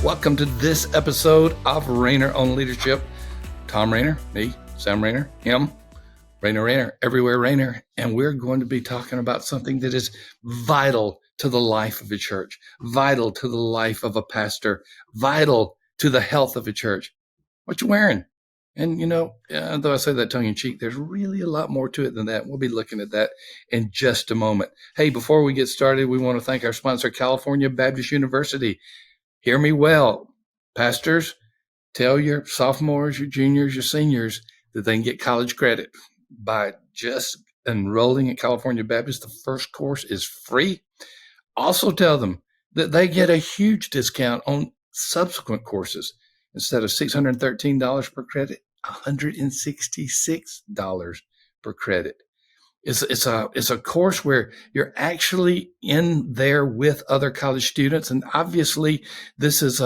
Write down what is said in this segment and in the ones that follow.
Welcome to this episode of Rainer on Leadership. Thom Rainer, me, Sam Rainer, him, Rainer, everywhere Rainer. And we're going to be talking about something that is vital to the life of a church, vital to the life of a pastor, vital to the health of a church. What you wearing? And, though I say that tongue in cheek, there's really a lot more to it than that. We'll be looking at that in just a moment. Hey, before we get started, we want to thank our sponsor, California Baptist University. Hear me well, pastors, tell your sophomores, your juniors, your seniors that they can get college credit by just enrolling at California Baptist. The first course is free. Also tell them that they get a huge discount on subsequent courses. Instead of $613 per credit, $166 per credit. It's a course where you're actually in there with other college students, and obviously this is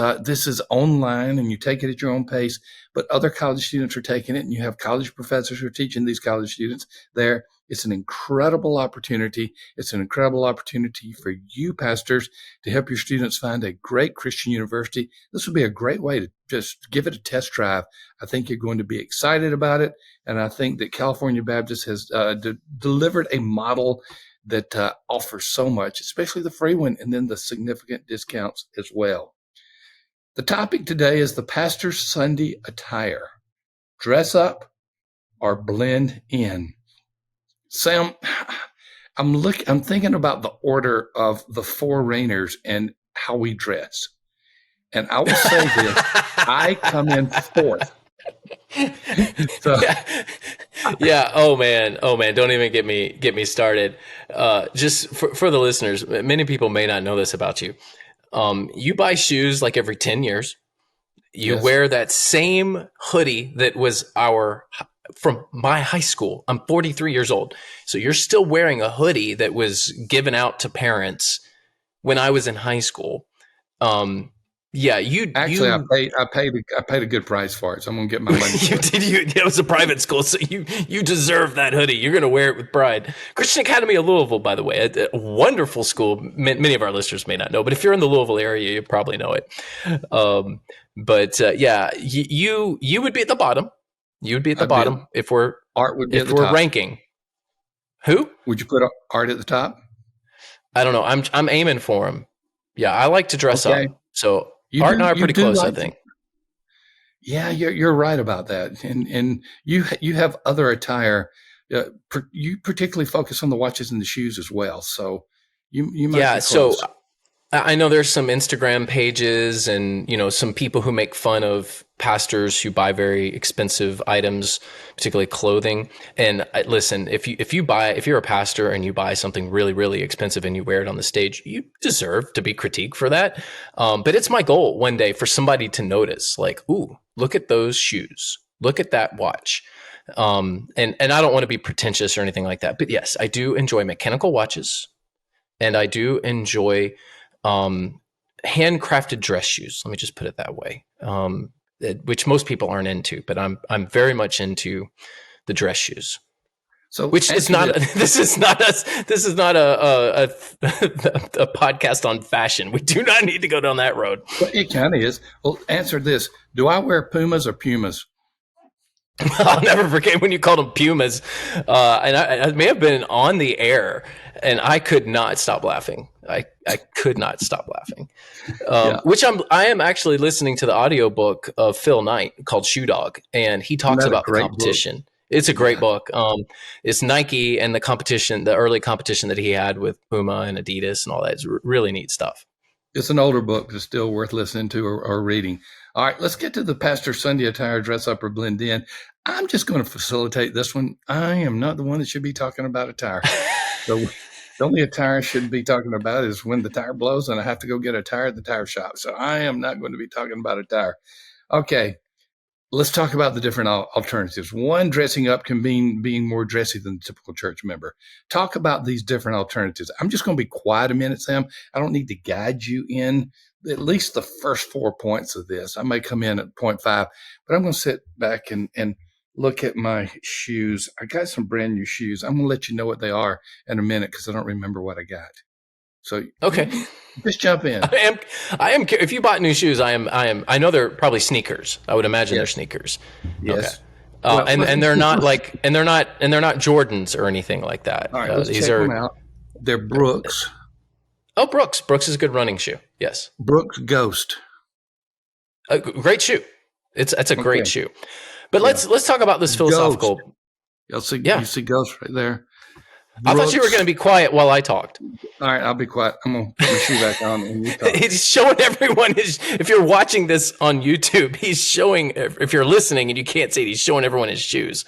online and you take it at your own pace. But other college students are taking it, and you have college professors who are teaching these college students there. It's an incredible opportunity. It's an incredible opportunity for you pastors to help your students find a great Christian university. This would be a great way to just give it a test drive. I think you're going to be excited about it. And I think that California Baptist has delivered a model that offers so much, especially the free one, and then the significant discounts as well. The topic today is the pastor's Sunday attire. Dress up or blend in. Sam, I'm thinking about the order of the four Rainers and how we dress. And I will say this, I come in fourth. So yeah. Oh man. Don't even get me started. Just for the listeners, many people may not know this about you. You buy shoes like every 10 years. You Yes. wear that same hoodie that was from my high school. I'm 43 years old. So you're still wearing a hoodie that was given out to parents when I was in high school. Yeah, I paid a good price for it, so I'm gonna get my money. It was a private school, so you deserve that hoodie. You're gonna wear it with pride. Christian Academy of Louisville, by the way, a wonderful school. Many of our listeners may not know, but if you're in the Louisville area, you probably know it. Yeah, you would be at the bottom. You would be at the bottom if we're top. Ranking. Who would you put Art at the top? I don't know. I'm aiming for him. Yeah, I like to dress up. So Art and I are pretty close, I think. Yeah, you're right about that. And you have other attire. You particularly focus on the watches and the shoes as well. So you might be close. So I know there's some Instagram pages and, some people who make fun of pastors who buy very expensive items, particularly clothing. And listen, if you're a pastor and you buy something really, really expensive and you wear it on the stage, you deserve to be critiqued for that. But it's my goal one day for somebody to notice, like, ooh, look at those shoes. Look at that watch. And I don't want to be pretentious or anything like that. But yes, I do enjoy mechanical watches, and I do enjoy handcrafted dress shoes. Let me just put it that way. Which most people aren't into, but I'm very much into the dress shoes. So, which is not. This is not a podcast on fashion. We do not need to go down that road. Well, it kind of is. Well, answer this: do I wear Pumas or Pumas? I'll never forget when you called them Pumas, and I may have been on the air, and I could not stop laughing. I could not stop laughing. Which I am actually listening to the audiobook of Phil Knight called Shoe Dog, and he talks about the competition. Book? It's a great book. It's Nike and the competition, the early competition that he had with Puma and Adidas and all that. It's really neat stuff. It's an older book, but still worth listening to or reading. All right, let's get to the pastor's Sunday attire, dress up or blend in. I'm just going to facilitate this one. I am not the one that should be talking about attire. So the only attire I should be talking about is when the tire blows and I have to go get a tire at the tire shop. So I am not going to be talking about attire. Okay, let's talk about the different alternatives. One, dressing up can mean being more dressy than the typical church member. Talk about these different alternatives. I'm just going to be quiet a minute, Sam. I don't need to guide you in at least the first 4 points of this. I may come in at 0.5, but I'm going to sit back and look at my shoes. I got some brand new shoes. I'm going to let you know what they are in a minute because I don't remember what I got. So Okay. just jump in. I am. If you bought new shoes, I know they're probably sneakers. I would imagine they're Yes. sneakers. Okay. Yes. Well, And they're not like, and they're not Jordans or anything like that. all right, let's These check them are, out. They're Brooks. oh, Brooks. Brooks is a good running shoe. Yes. Brooks Ghost. A great shoe. That's a great Okay. shoe. But Yeah. let's talk about this Ghost. philosophical. You Yeah. see Ghost right there. I thought you were going to Brooks. be quiet while I talked. All right, I'll be quiet. I'm gonna put my shoe back on and you talk. He's showing everyone his. If you're watching this on YouTube, he's showing. If you're listening and you can't see it, he's showing everyone his shoes.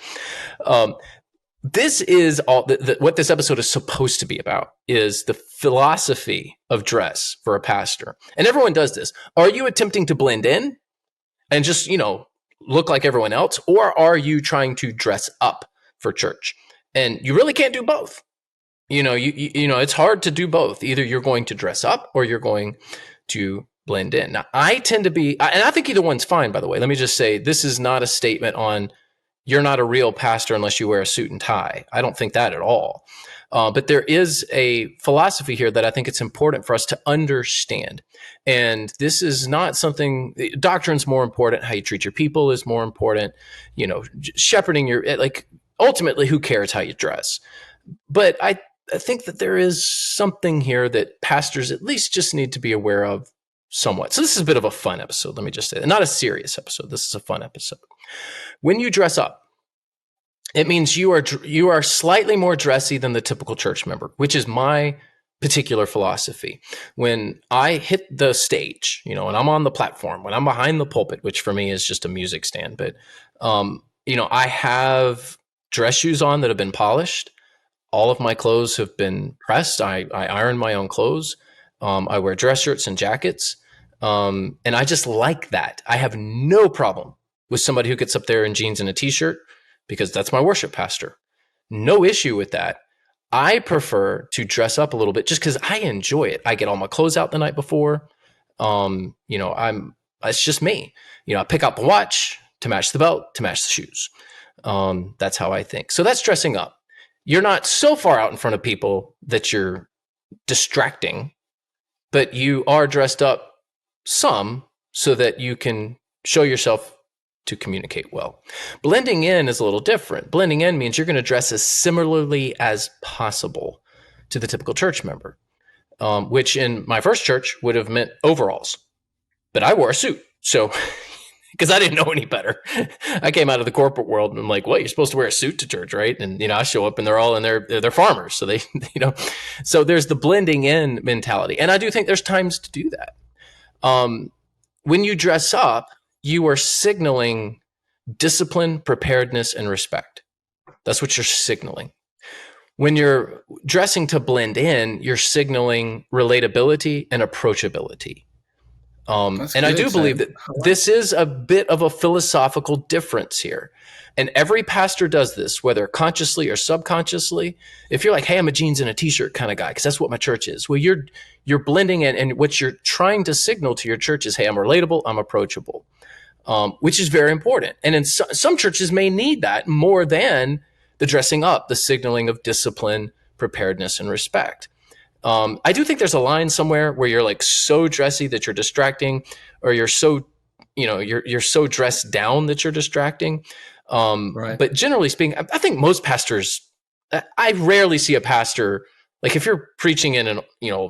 This is all. What this episode is supposed to be about is the philosophy of dress for a pastor, and everyone does this. Are you attempting to blend in and just look like everyone else, or are you trying to dress up for church? And you really can't do both. It's hard to do both. Either you're going to dress up or you're going to blend in. Now, I tend to be, and I think either one's fine, by the way. Let me just say, this is not a statement on you're not a real pastor unless you wear a suit and tie. I don't think that at all. But there is a philosophy here that I think it's important for us to understand. And this is not something, doctrine's more important. How you treat your people is more important. Shepherding ultimately, who cares how you dress? But I think that there is something here that pastors at least just need to be aware of somewhat. So this is a bit of a fun episode. Let me just say that. Not a serious episode. This is a fun episode. When you dress up, it means you are slightly more dressy than the typical church member, which is my particular philosophy. When I hit the stage, and I'm on the platform, when I'm behind the pulpit, which for me is just a music stand, but I have dress shoes on that have been polished. All of my clothes have been pressed. I iron my own clothes. I wear dress shirts and jackets. And I just like that. I have no problem with somebody who gets up there in jeans and a t-shirt because that's my worship pastor. No issue with that. I prefer to dress up a little bit just because I enjoy it. I get all my clothes out the night before. It's just me. I pick out the watch to match the belt, to match the shoes. That's how I think. So that's dressing up. You're not so far out in front of people that you're distracting, but you are dressed up some so that you can show yourself to communicate well. Blending in is a little different. Blending in means you're going to dress as similarly as possible to the typical church member, which in my first church would have meant overalls, but I wore a suit. So because I didn't know any better. I came out of the corporate world and I'm like, what, you're supposed to wear a suit to church, right? And, I show up and they're all in they're farmers. So they, so there's the blending in mentality. And I do think there's times to do that. When you dress up, you are signaling discipline, preparedness, and respect. That's what you're signaling. When you're dressing to blend in, you're signaling relatability and approachability. And I do believe that this is a bit of a philosophical difference here. And every pastor does this, whether consciously or subconsciously. If you're like, hey, I'm a jeans and a t-shirt kind of guy, because that's what my church is. Well, you're blending in, and what you're trying to signal to your church is, hey, I'm relatable, I'm approachable, which is very important. And in some churches may need that more than the dressing up, the signaling of discipline, preparedness, and respect. I do think there's a line somewhere where you're like so dressy that you're distracting, or you're so, you're so dressed down that you're distracting. Right. But generally speaking, I think most pastors, I rarely see a pastor, like if you're preaching in an,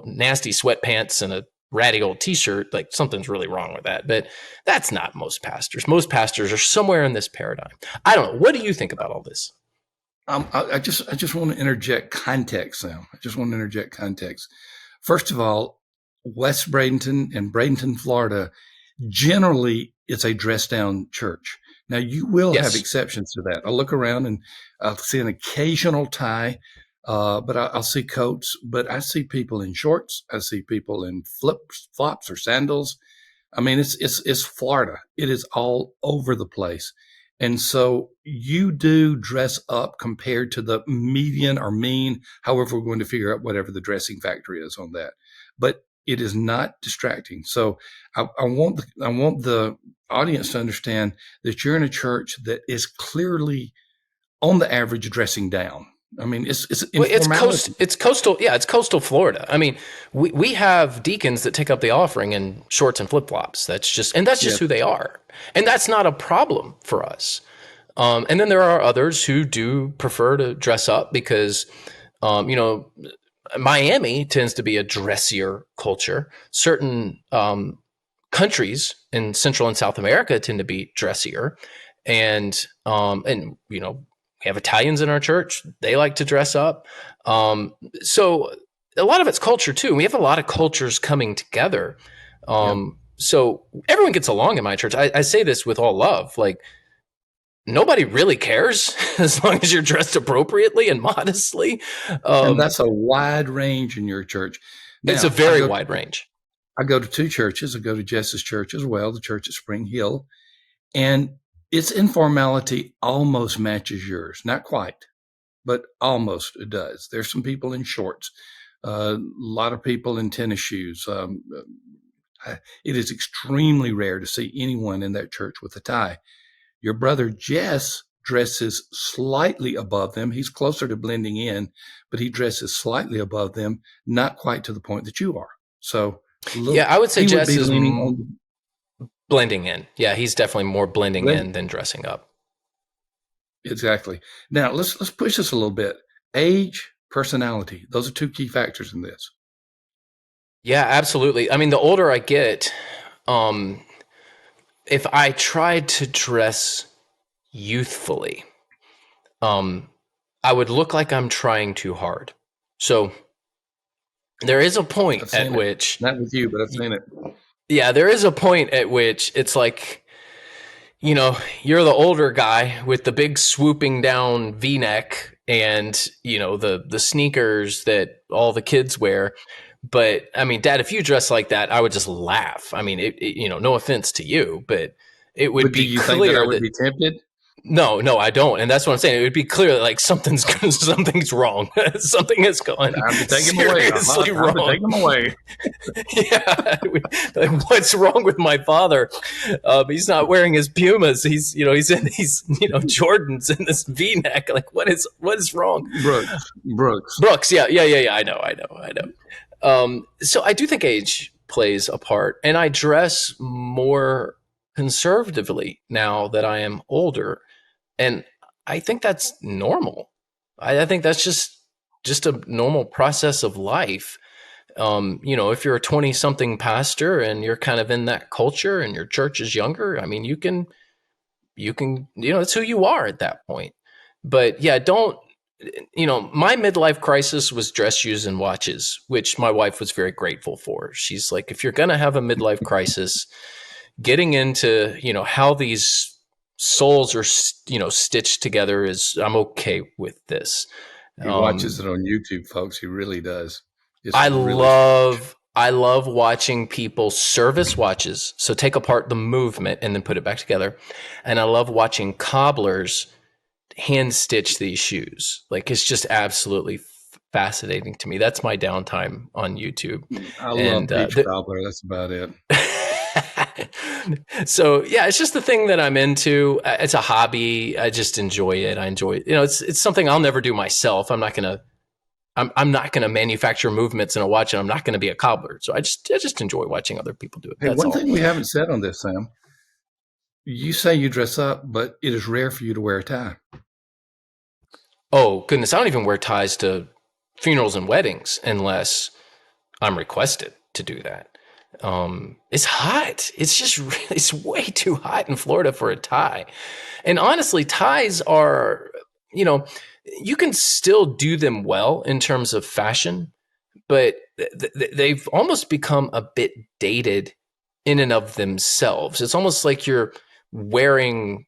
nasty sweatpants and a ratty old t-shirt, like something's really wrong with that. But that's not most pastors. Most pastors are somewhere in this paradigm. I don't know. What do you think about all this? I just want to interject context, Sam. I just want to interject context. First of all, West Bradenton and Bradenton, Florida, generally it's a dress down church. Now you will have exceptions to that. I'll look around and I'll see an occasional tie, but I'll see coats. But I see people in shorts. I see people in flops or sandals. I mean, it's Florida. It is all over the place. And so you do dress up compared to the median or mean, however we're going to figure out whatever the dressing factor is on that. But it is not distracting. So I want the audience to understand that you're in a church that is clearly on the average dressing down. I mean, it's Well, informality. it's coastal. Yeah, it's coastal Florida. I mean, we have deacons that take up the offering in shorts and flip flops. That's just Yes. who they are, and that's not a problem for us. And then there are others who do prefer to dress up because, you know, Miami tends to be a dressier culture. Certain countries in Central and South America tend to be dressier, and you know, we have Italians in our church; they like to dress up. So a lot of it's culture too. We have a lot of cultures coming together. Yep. So everyone gets along in my church. I say this with all love, like nobody really cares as long as you're dressed appropriately and modestly. And Um, that's a wide range in your church. it's a Now, very wide range. I go to two churches. I go to Jess's church as well, the church at Spring Hill, and its informality almost matches yours. Not quite, but almost it does. There's some people in shorts, a lot of people in tennis shoes. It is extremely rare to see anyone in that church with a tie. Your brother Jess dresses slightly above them. He's closer to blending in, but he dresses slightly above them, not quite to the point that you are. So Yeah, I would say he would Jess be is leaning on blending in. Yeah, he's definitely more blending blend. in than dressing up. Exactly. Now let's push this a little bit. Age, personality. Those are two key factors in this. Yeah, absolutely. I mean, the older I get, um, if I tried to dress youthfully, um, I would look like I'm trying too hard. So there is a point I've at seen it. which, Not with you, but I've seen it. yeah, there is a point at which it's like, you know, you're the older guy with the big swooping down V-neck and, you know, the sneakers that all the kids wear. But I mean, Dad, if you dress like that, I would just laugh. I mean, you know, no offense to you, but it would But do be you think that I clear would that be tempted? no, I don't, and that's what I'm saying. It would be cler that like something's wrong. Something has gone Time to take him away. seriously Time to wrong. take him away. Yeah, like, what's wrong with my father? He's not wearing his Pumas. He's he's in these Jordans in this V-neck. Like what is wrong? Brooks. Brooks, yeah. I know. So I do think age plays a part, and I dress more conservatively now that I am older, and I think that's normal. I think that's just a normal process of life. If you're a 20 something pastor and you're kind of in that culture and your church is younger, I mean, it's who you are at that point. But yeah, don't, my midlife crisis was dress shoes and watches, which my wife was very grateful for. She's like, if you're going to have a midlife crisis, getting into, how these souls are, stitched together I'm okay with this. He watches it on YouTube, folks. He really does. It's I really strange. love I love watching people service watches. So take apart the movement and then put it back together. And I love watching cobblers hand stitch these shoes. Like it's just absolutely fascinating to me. That's my downtime on YouTube. I love And beach cobbler. That's about it. so yeah, it's just the thing that I'm into. It's a hobby. I just enjoy it. I enjoy it. It's something I'll never do myself. I'm not going to manufacture movements in a watch, and I'm not going to be a cobbler. So I just enjoy watching other people do it. Hey, That's one all. thing we haven't said on this, Sam, you say you dress up, but it is rare for you to wear a tie. Oh goodness, I don't even wear ties to funerals and weddings unless I'm requested to do that. It's hot. It's just really, it's way too hot in Florida for a tie. And honestly, ties are, you know, you can still do them well in terms of fashion, but they've almost become a bit dated in and of themselves. It's almost like you're wearing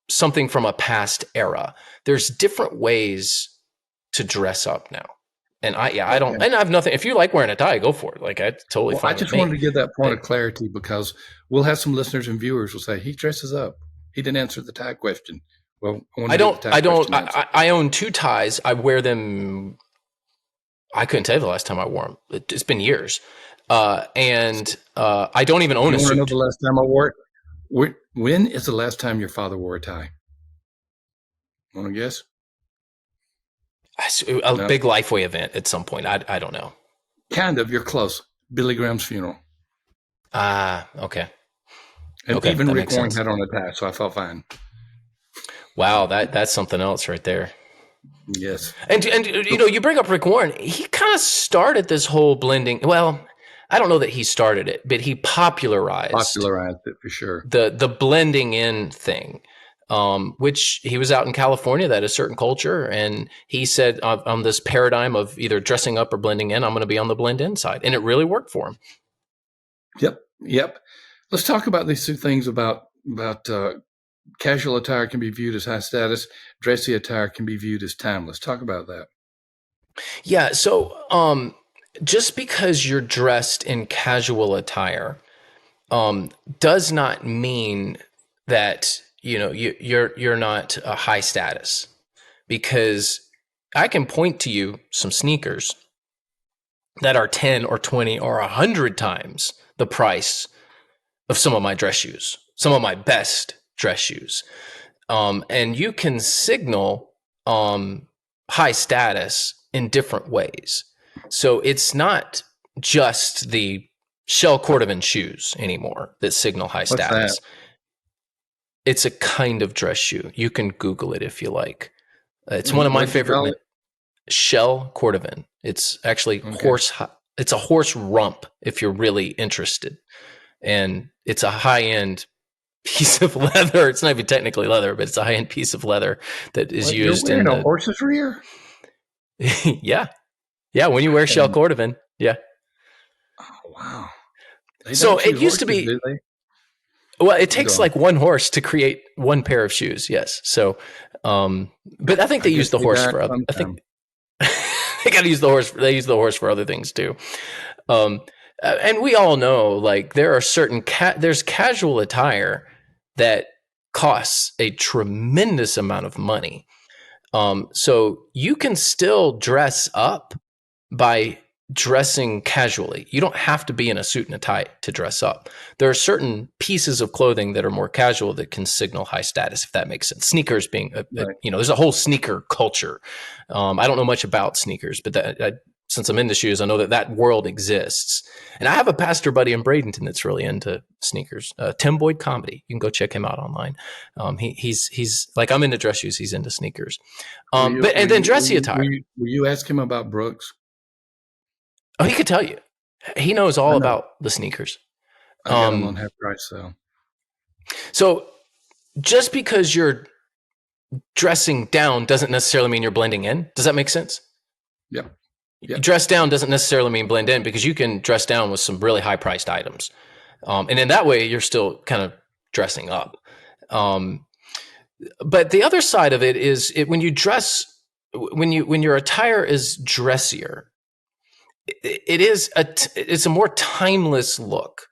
something from a past era. There's different ways to dress up now. And I don't, Okay. and I have nothing. If you like wearing a tie, go for it. Like, it's totally Well, I fine with just wanted me. to give that point But of clarity because we'll have some listeners and viewers will say he dresses up. He didn't answer the tie question. Well, I want to get the tie question answered. I own two ties. I wear them. I couldn't tell you the last time I wore them. It's been years. I don't even own You a want to know suit. the last time I wore it? When is the last time your father wore a tie? Want to guess? A No, big Lifeway event at some point. I don't know. kind of. You're close. Billy Graham's funeral. Ah, okay. And Okay, even that Rick makes Warren sense. had on a tie, so I felt fine. Wow, that's something else right there. Yes. And you bring up Rick Warren. He kind of started this whole blending. Well, I don't know that he started it, but he popularized Popularized it for sure. the blending in thing. Which he was out in California, that a certain culture, and he said on this paradigm of either dressing up or blending in, I'm going to be on the blend in side, and it really worked for him. Yep. Yep. Let's talk about these two things about casual attire can be viewed as high status. Dressy attire can be viewed as timeless. Talk about that. Yeah, so just because you're dressed in casual attire does not mean that you're not a high status, because I can point to you some sneakers that are 10 or 20 or 100 times the price of some of my dress shoes, some of my best dress shoes. And you can signal high status in different ways. So it's not just the shell cordovan shoes anymore that signal high What's that? status. It's a kind of dress shoe. You can Google it if you like. It's one of my What did you favorite call it? shell cordovan. It's actually Okay. It's a horse rump if you're really interested, and it's a high end piece of leather. It's not even technically leather, but it's a high end piece of leather that is What, you're used in wearing a the. horse's rear? Yeah, yeah. When you wear shell And, cordovan, yeah. oh, wow. They So don't it shoot used to horses, be. do they? Well, it Go takes on. like one horse to create one pair of shoes. Yes. So, but I think I they guess use the they horse died for other. I think sometime. they got to use the horse. They use the horse for other things too. Um, and we all know, like, there are certain there's casual attire that costs a tremendous amount of money. So you can still dress up by dressing casually. You don't have to be in a suit and a tie to dress up. There are certain pieces of clothing that are more casual that can signal high status, if that makes sense. Sneakers being, Right. there's a whole sneaker culture. I don't know much about sneakers, but since I'm into shoes, I know that world exists. And I have a pastor buddy in Bradenton that's really into sneakers. Tim Boyd Comedy. You can go check him out online. He's like, I'm into dress shoes. He's into sneakers. But and then dressy attire. Will you ask him about Brooks? Oh, he could tell you. He knows I all know. about the sneakers. I got him on half price sale. So just because you're dressing down doesn't necessarily mean you're blending in. Does that make sense? Yep. You Yep. dress down doesn't necessarily mean blend in, because you can dress down with some really high priced items. And in that way, you're still kind of dressing up. Um, but the other side of it is when you dress, when your attire is dressier, it's a more timeless look.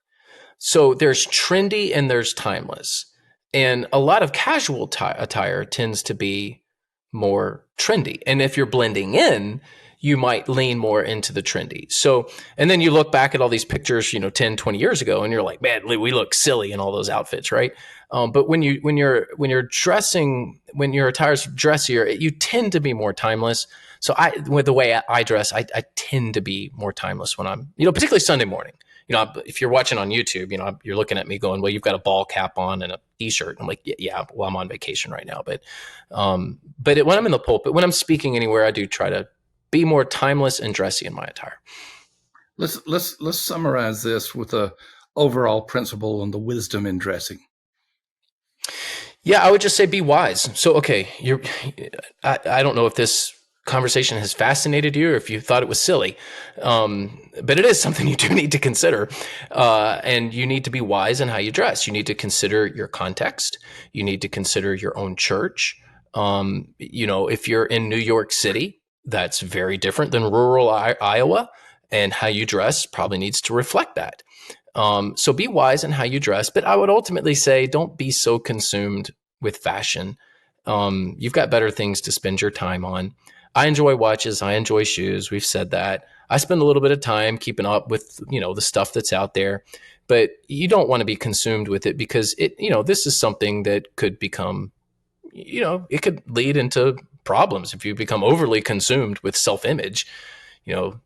So there's trendy and there's timeless. And a lot of casual attire tends to be more trendy. And if you're blending in, you might lean more into the trendy. So, and then you look back at all these pictures, 10, 20 years ago, and you're like, man, we look silly in all those outfits, right? But when you're dressing, when your attire's dressier, you tend to be more timeless. So with the way I dress, I tend to be more timeless when I'm, particularly Sunday morning. If you're watching on YouTube, you're looking at me going, well, you've got a ball cap on and a t-shirt. I'm like, yeah, well, I'm on vacation right now. But when I'm in the pulpit, when I'm speaking anywhere, I do try to be more timeless and dressy in my attire. Let's summarize this with a overall principle and the wisdom in dressing. Yeah, I would just say be wise. So, okay, I don't know if this conversation has fascinated you or if you thought it was silly, but it is something you do need to consider. And you need to be wise in how you dress. You need to consider your context. You need to consider your own church. If you're in New York City, that's very different than rural Iowa, and how you dress probably needs to reflect that. So be wise in how you dress, but I would ultimately say don't be so consumed with fashion. You've got better things to spend your time on. I enjoy watches. I enjoy shoes. We've said that. I spend a little bit of time keeping up with, the stuff that's out there, but you don't want to be consumed with it, because this is something that could become, it could lead into problems. If you become overly consumed with self-image,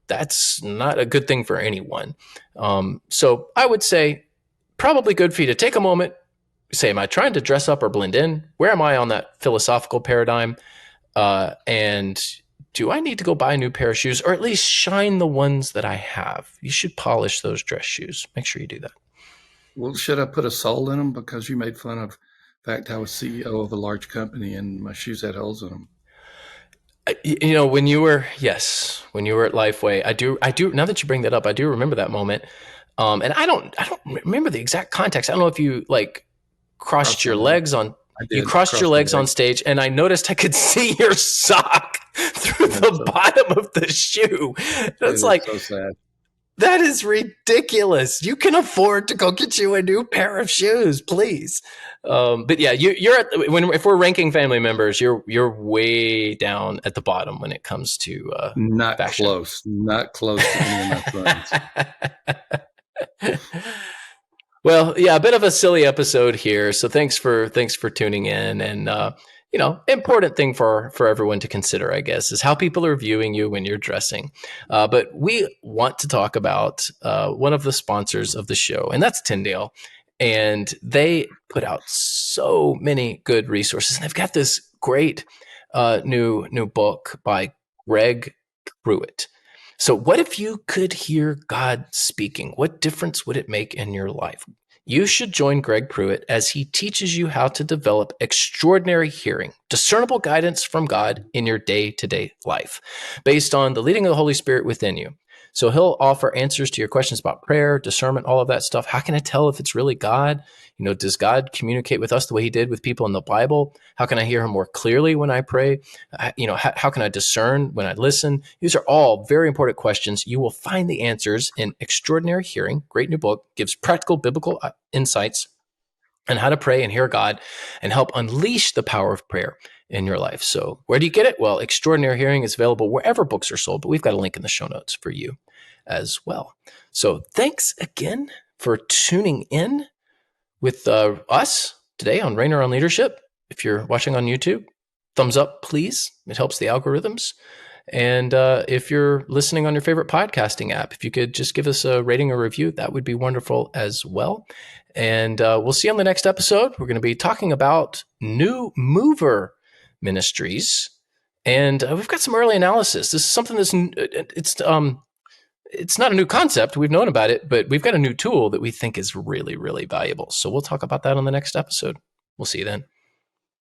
that's not a good thing for anyone. So I would say probably good for you to take a moment, say, am I trying to dress up or blend in? Where am I on that philosophical paradigm? And do I need to go buy a new pair of shoes, or at least shine the ones that I have? You should polish those dress shoes. Make sure you do that. Well, should I put a sole in them? Because you made fun of the fact I was CEO of a large company and my shoes had holes in them. When you were at Lifeway, I do. Now that you bring that up, I do remember that moment. And I don't remember the exact context. I don't know if you crossed your legs on. You crossed your legs on stage, and I noticed I could see your sock through the bottom of the shoe. It's like, so sad. That is ridiculous. You can afford to go get you a new pair of shoes, please. But yeah, if we're ranking family members, you're way down at the bottom when it comes to not fashion. not close to any of my friends. Well, yeah, a bit of a silly episode here. So thanks for tuning in. And important thing for everyone to consider, I guess, is how people are viewing you when you're dressing. But we want to talk about one of the sponsors of the show, and that's Tyndale. And they put out so many good resources. And they've got this great new book by Greg Pruitt. So what if you could hear God speaking? What difference would it make in your life? You should join Greg Pruitt as he teaches you how to develop extraordinary hearing, discernible guidance from God in your day-to-day life, based on the leading of the Holy Spirit within you. So he'll offer answers to your questions about prayer, discernment, all of that stuff. How can I tell if it's really God? Does God communicate with us the way he did with people in the Bible? How can I hear him more clearly when I pray? How can I discern when I listen? These are all very important questions. You will find the answers in Extraordinary Hearing. Great new book, gives practical biblical insights on how to pray and hear God and help unleash the power of prayer in your life. So where do you get it? Well, Extraordinary Hearing is available wherever books are sold, but we've got a link in the show notes for you as well. So thanks again for tuning in with us today on Rainer on Leadership. If you're watching on YouTube, thumbs up, please. It helps the algorithms. And if you're listening on your favorite podcasting app, if you could just give us a rating or review, that would be wonderful as well. And we'll see you on the next episode. We're going to be talking about New Mover Ministries. And we've got some early analysis. This is something it's not a new concept. We've known about it, but we've got a new tool that we think is really, really valuable. So we'll talk about that on the next episode. We'll see you then.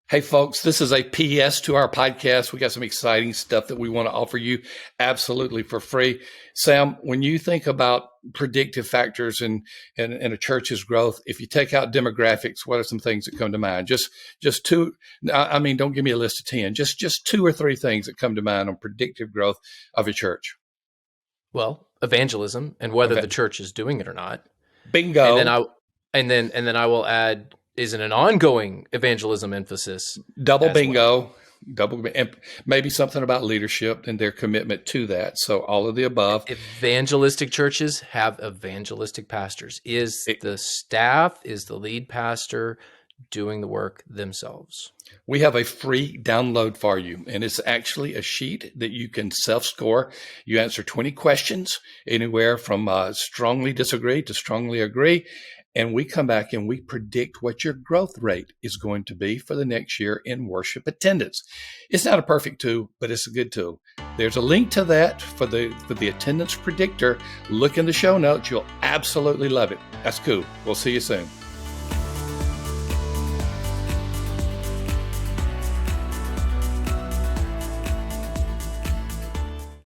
Hey, folks, this is a PS to our podcast. We got some exciting stuff that we want to offer you absolutely for free. Sam, when you think about predictive factors in a church's growth, if you take out demographics, what are some things that come to mind? Just two. I mean, don't give me a list of 10. Just 2 or 3 things that come to mind on predictive growth of a church. Well, evangelism and whether the church is doing it or not. Bingo. And then I will add, is it an ongoing evangelism emphasis? Double bingo. And maybe something about leadership and their commitment to that. So all of the above. Evangelistic churches have evangelistic pastors. Is the staff, is the lead pastor doing the work themselves? We have a free download for you, and it's actually a sheet that you can self-score. You answer 20 questions, anywhere from strongly disagree to strongly agree, and we come back and we predict what your growth rate is going to be for the next year in worship attendance. It's not a perfect tool, but it's a good tool. There's a link to that for the attendance predictor. Look in the show notes. You'll absolutely love it. That's cool. We'll see you soon.